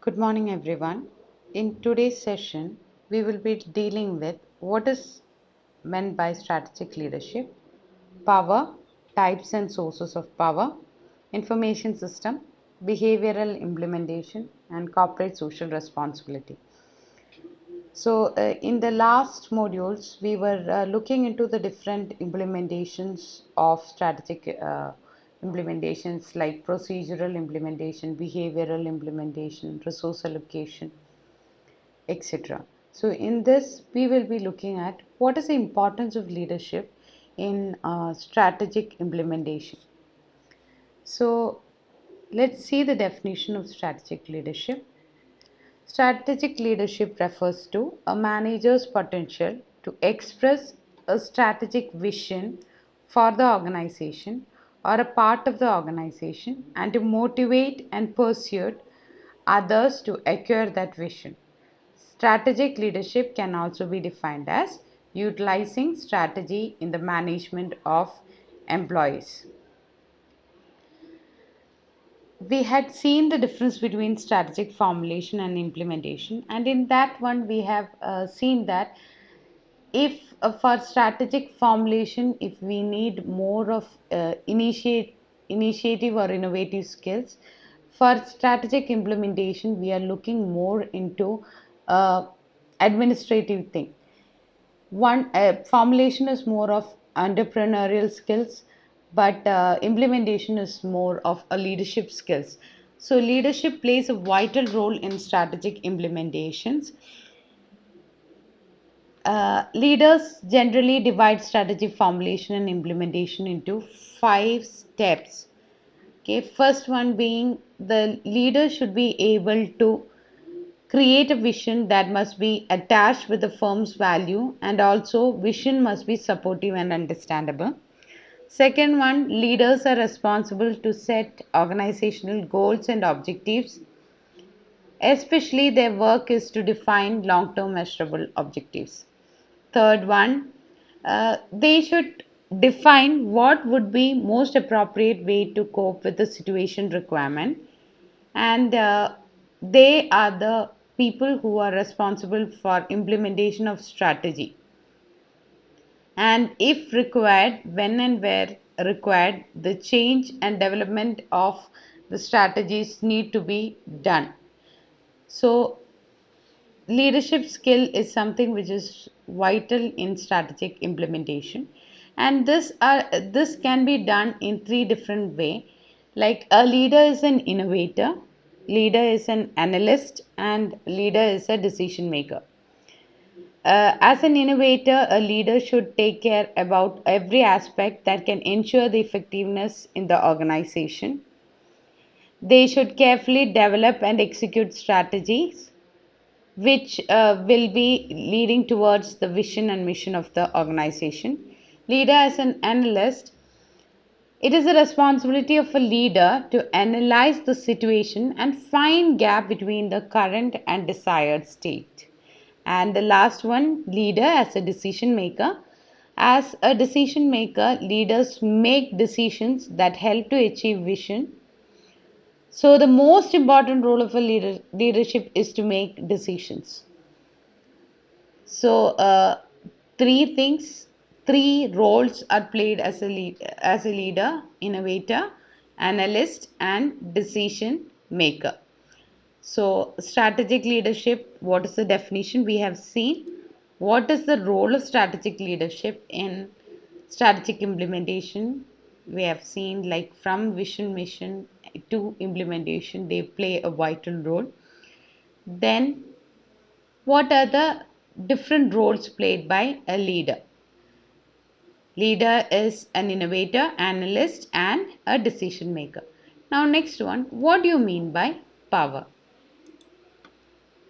Good morning, everyone. In today's session, we will be dealing with what is meant by strategic leadership, power, types and sources of power, information system, behavioral implementation, and corporate social responsibility. In the last modules, we were looking into the different implementations of strategic implementations like procedural implementation, behavioral implementation, resource allocation, etc. So, in this, we will be looking at what is the importance of leadership in strategic implementation. So, let's see the definition of strategic leadership. Strategic leadership refers to a manager's potential to express a strategic vision for the organization or a part of the organization and to motivate and pursue others to acquire that vision. Strategic leadership can also be defined as utilizing strategy in the management of employees. We had seen the difference between strategic formulation and implementation, and in that one we have seen that if for strategic formulation, if we need more of initiative or innovative skills, for strategic implementation we are looking more into uh, administrative thing. One formulation is more of entrepreneurial skills, but implementation is more of a leadership skills. So leadership plays a vital role in strategic implementations. Leaders generally divide strategy formulation and implementation into 5 steps. Okay, first one being the leader should be able to create a vision that must be attached with the firm's value, and also vision must be supportive and understandable. Second one, leaders are responsible to set organizational goals and objectives, especially their work is to define long-term measurable objectives. Third one, they should define what would be most appropriate way to cope with the situation requirement, and they are the people who are responsible for implementation of strategy, and if required, when and where required, the change and development of the strategies need to be done. So leadership skill is something which is vital in strategic implementation, and this can be done in three different way. Like a leader is an innovator, leader is an analyst, and leader is a decision maker. As an innovator, a leader should take care about every aspect that can ensure the effectiveness in the organization. They should carefully develop and execute strategies which will be leading towards the vision and mission of the organization. Leader as an analyst, it is the responsibility of a leader to analyze the situation and find gap between the current and desired state. And the last one, leader as a decision maker. As a decision maker, leaders make decisions that help to achieve vision. So the most important role of a leadership is to make decisions. So, three things, three roles are played as as a leader, innovator, analyst, and decision maker. So, strategic leadership, what is the definition? We have seen what is the role of strategic leadership in strategic implementation. We have seen like from vision, mission to implementation, they play a vital role. Then what are the different roles played by a leader? Leader is an innovator, analyst, and a decision maker. Now, next one, what do you mean by power?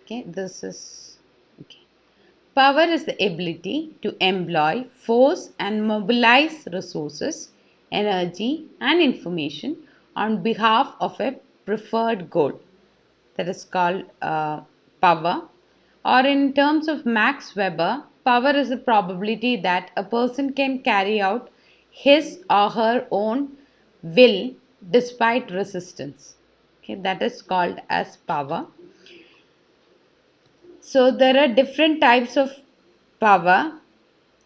Okay, this is okay. Power is the ability to employ force and mobilize resources, energy, and information on behalf of a preferred goal. That is called power. Or in terms of Max Weber, power is the probability that a person can carry out his or her own will despite resistance. Okay, that is called as power. So there are different types of power.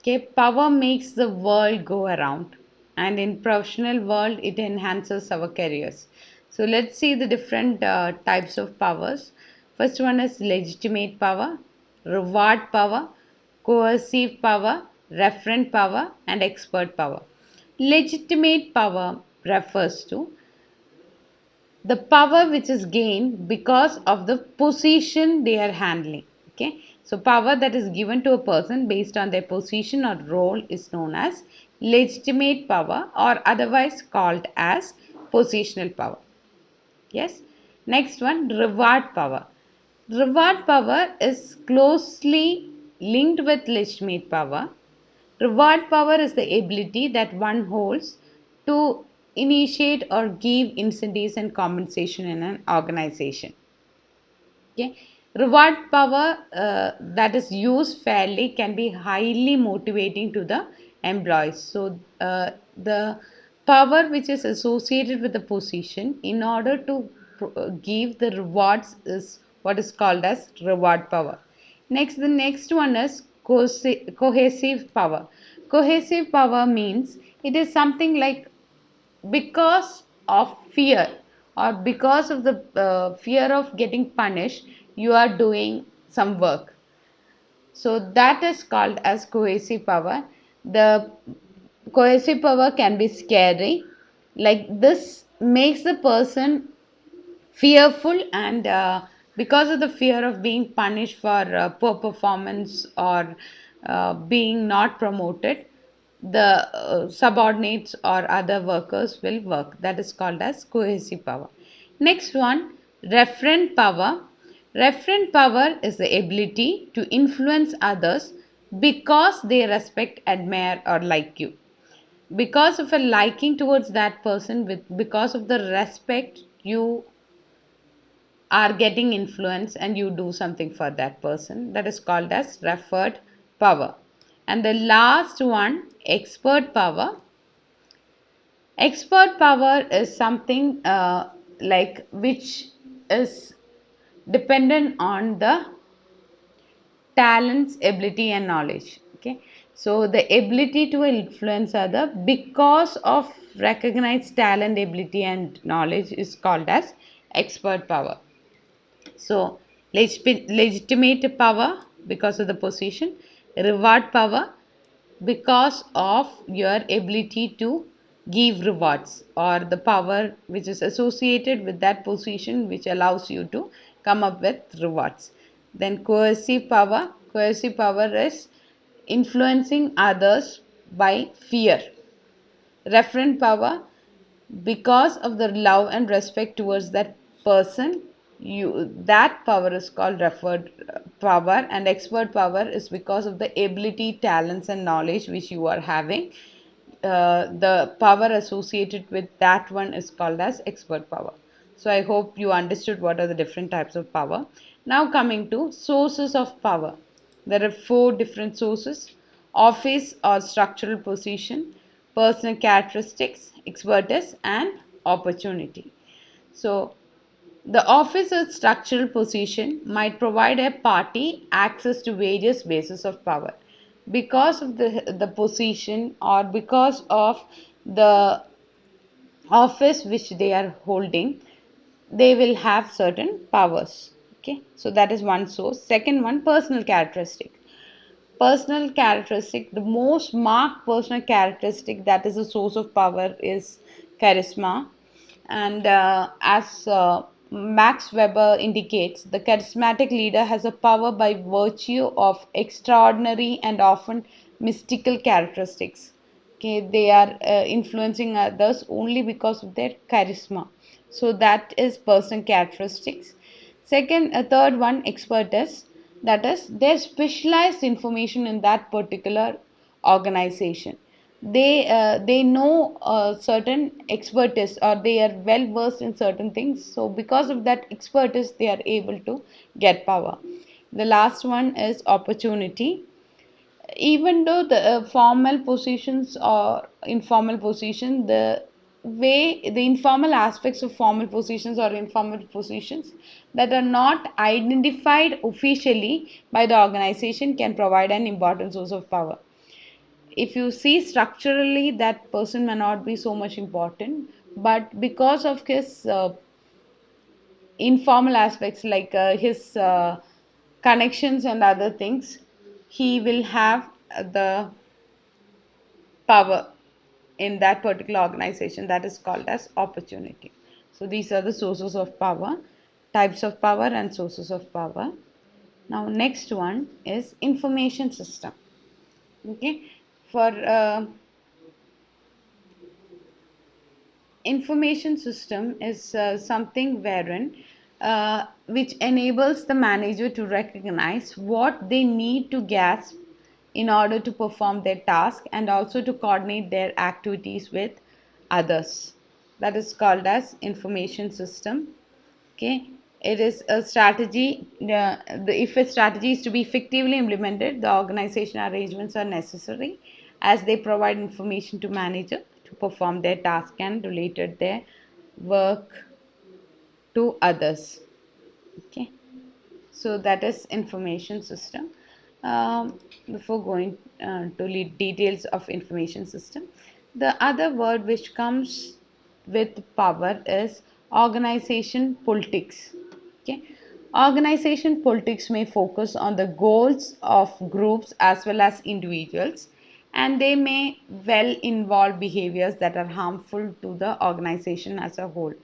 Okay, power makes the world go around, and in professional world, it enhances our careers. So let's see the different types of powers. First one is legitimate power, reward power, coercive power, referent power, and expert power. Legitimate power refers to the power which is gained because of the position they are handling. Okay, so power that is given to a person based on their position or role is known as legitimate power, or otherwise called as positional power. Yes. Next one, reward power. Reward power is closely linked with legitimate power. Reward power is the ability that one holds to initiate or give incentives and compensation in an organization. Okay. Reward power that is used fairly can be highly motivating to the employees. So, the power which is associated with the position in order to give the rewards is what is called as reward power. Next, the next one is cohesive power. Cohesive power means it is something like because of fear, or because of the fear of getting punished, you are doing some work. So that is called as cohesive power. The cohesive power can be scary, like this makes the person fearful, and because of the fear of being punished for poor performance, or being not promoted, the subordinates or other workers will work. That is called as cohesive power. Next one, referent power. Referent power is the ability to influence others because they respect, admire, or like you, because of a liking towards that person, with because of the respect you are getting influence and you do something for that person. That is called as referred power. And the last one, expert power. Expert power is something like which is dependent on the talents, ability, and knowledge. Okay, so the ability to influence other because of recognized talent, ability, and knowledge is called as expert power. So, legitimate power because of the position, reward power because of your ability to give rewards, or the power which is associated with that position which allows you to come up with rewards. Then, coercive power is influencing others by fear. Referent power, because of the love and respect towards that person, you that power is called referred power. And expert power is because of the ability, talents, and knowledge which you are having. The power associated with that one is called as expert power. So I hope you understood what are the different types of power. Now coming to sources of power, there are four different sources: office or structural position, personal characteristics, expertise, and opportunity. So, the office or structural position might provide a party access to various bases of power. Because of the position, or because of the office which they are holding, they will have certain powers. Okay, so that is one source. Second one, personal characteristic. Personal characteristic, the most marked personal characteristic that is a source of power is charisma. And as Max Weber indicates, the charismatic leader has a power by virtue of extraordinary and often mystical characteristics. Okay, they are influencing others only because of their charisma. So that is personal characteristics. Second, a third one, expertise. That is, their specialized information in that particular organization. They know certain expertise, or they are well versed in certain things. So because of that expertise, they are able to get power. The last one is opportunity. Even though the formal positions or informal position, the way, the informal aspects of formal positions or informal positions that are not identified officially by the organization can provide an important source of power. If you see structurally, that person may not be so much important, but because of his informal aspects like his connections and other things, he will have the power in that particular organization. That is called as opportunity. So these are the sources of power, types of power and sources of power. Now next one is information system. Okay, for information system is something wherein which enables the manager to recognize what they need to grasp in order to perform their task and also to coordinate their activities with others. That is called as information system. Okay, it is a strategy. If a strategy is to be effectively implemented, the organization arrangements are necessary as they provide information to manager to perform their task and related their work to others. Okay, so that is information system. Before going to lead details of information system, the other word which comes with power is organization politics. Okay, organization politics may focus on the goals of groups as well as individuals, and they may well involve behaviors that are harmful to the organization as a whole.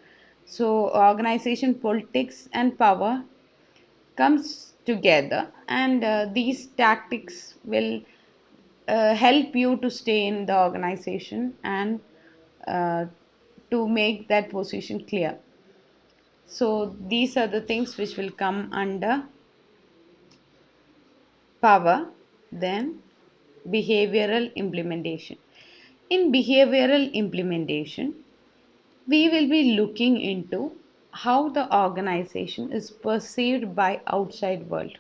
So organization politics and power comes together, and these tactics will help you to stay in the organization and uh, to make that position clear. So these are the things which will come under power. Then behavioral implementation. In behavioral implementation, we will be looking into how the organization is perceived by outside world.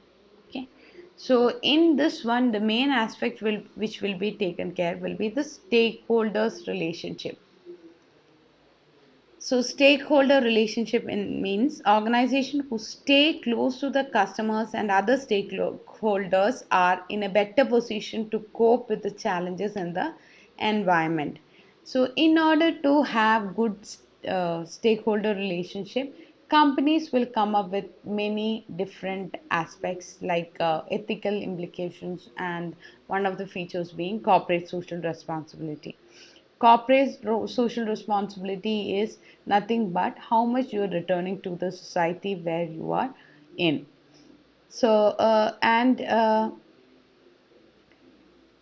Okay, so in this one, the main aspect will which will be taken care will be the stakeholders relationship. So stakeholder relationship means organization who stay close to the customers and other stakeholders are in a better position to cope with the challenges in the environment. So in order to have good stakeholder relationship, companies will come up with many different aspects like ethical implications, and one of the features being corporate social responsibility. Corporate social responsibility is nothing but how much you are returning to the society where you are in. So, and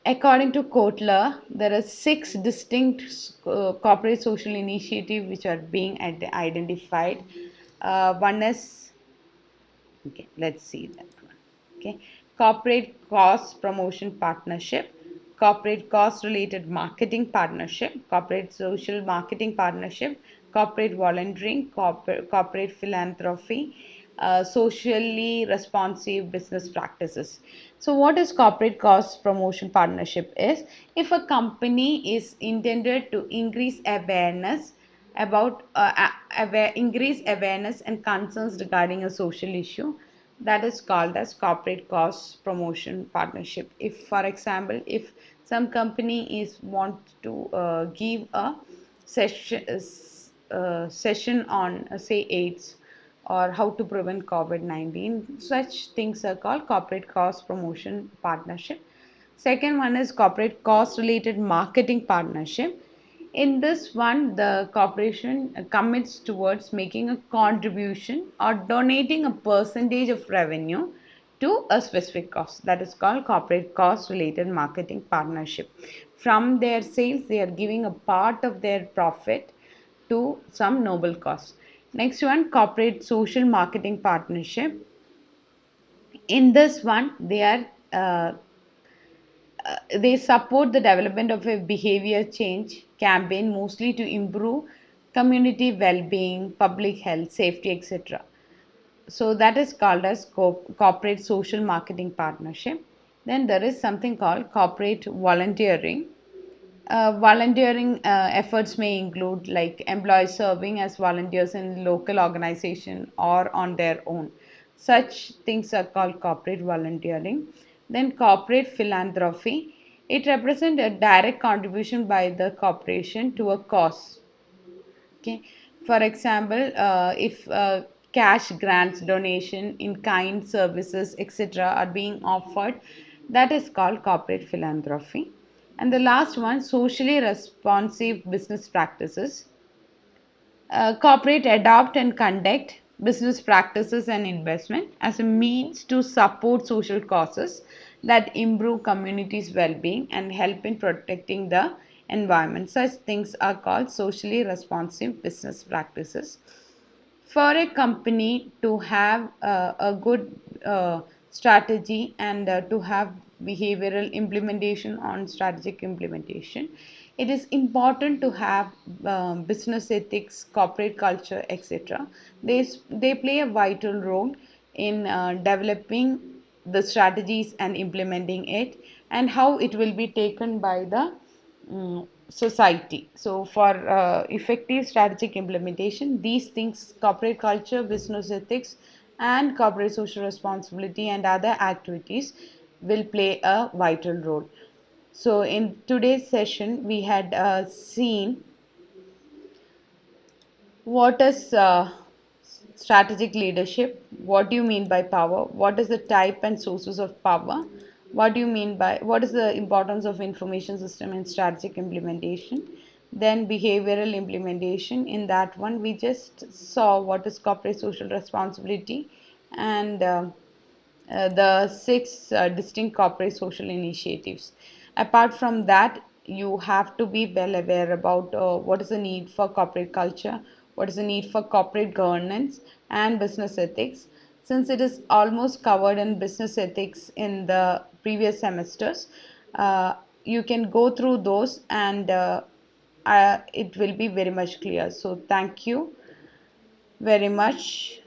according to Kotler, there are six distinct corporate social initiatives which are being identified. One is, okay, let's see that one. Okay, corporate cost promotion partnership, corporate cost related marketing partnership, corporate social marketing partnership, corporate volunteering, corporate philanthropy, socially responsive business practices. So what is corporate cost promotion partnership is if a company is intended to increase awareness about increase awareness and concerns regarding a social issue, that is called as corporate cost promotion partnership. If for example, if some company is want to give a session on say AIDS or how to prevent COVID-19, such things are called corporate cost promotion partnership. Second one is corporate cost related marketing partnership. In this one, the corporation commits towards making a contribution or donating a percentage of revenue to a specific cost. That is called corporate cost related marketing partnership. From their sales, they are giving a part of their profit to some noble cause. Next one, corporate social marketing partnership. In this one, they support the development of a behavior change campaign mostly to improve community well-being, public health, safety, etc. So that is called as corporate social marketing partnership. Then there is something called corporate volunteering. Volunteering efforts may include like employees serving as volunteers in local organization or on their own. Such things are called corporate volunteering. Then corporate philanthropy. It represents a direct contribution by the corporation to a cause. Okay. For example, if cash grants, donation, in kind services, etc., are being offered, that is called corporate philanthropy. And the last one, socially responsive business practices. Corporate adopt and conduct business practices and investment as a means to support social causes that improve communities' well-being and help in protecting the environment. Such things are called socially responsive business practices. For a company to have a good strategy and to have behavioral implementation on strategic implementation, it is important to have business ethics, corporate culture, etc. They play a vital role in developing the strategies and implementing it, and how it will be taken by the society. So, for effective strategic implementation, these things, corporate culture, business ethics, and corporate social responsibility and other activities, will play a vital role. So, in today's session, we had seen what is strategic leadership? What do you mean by power? What is the type and sources of power? What do you mean by what is the importance of information system in strategic implementation? Then behavioral implementation. In that one, we just saw what is corporate social responsibility and the six distinct corporate social initiatives. Apart from that, you have to be well aware about what is the need for corporate culture, what is the need for corporate governance, and business ethics. Since it is almost covered in business ethics in the previous semesters, uh, you can go through those and it will be very much clear. So, thank you very much.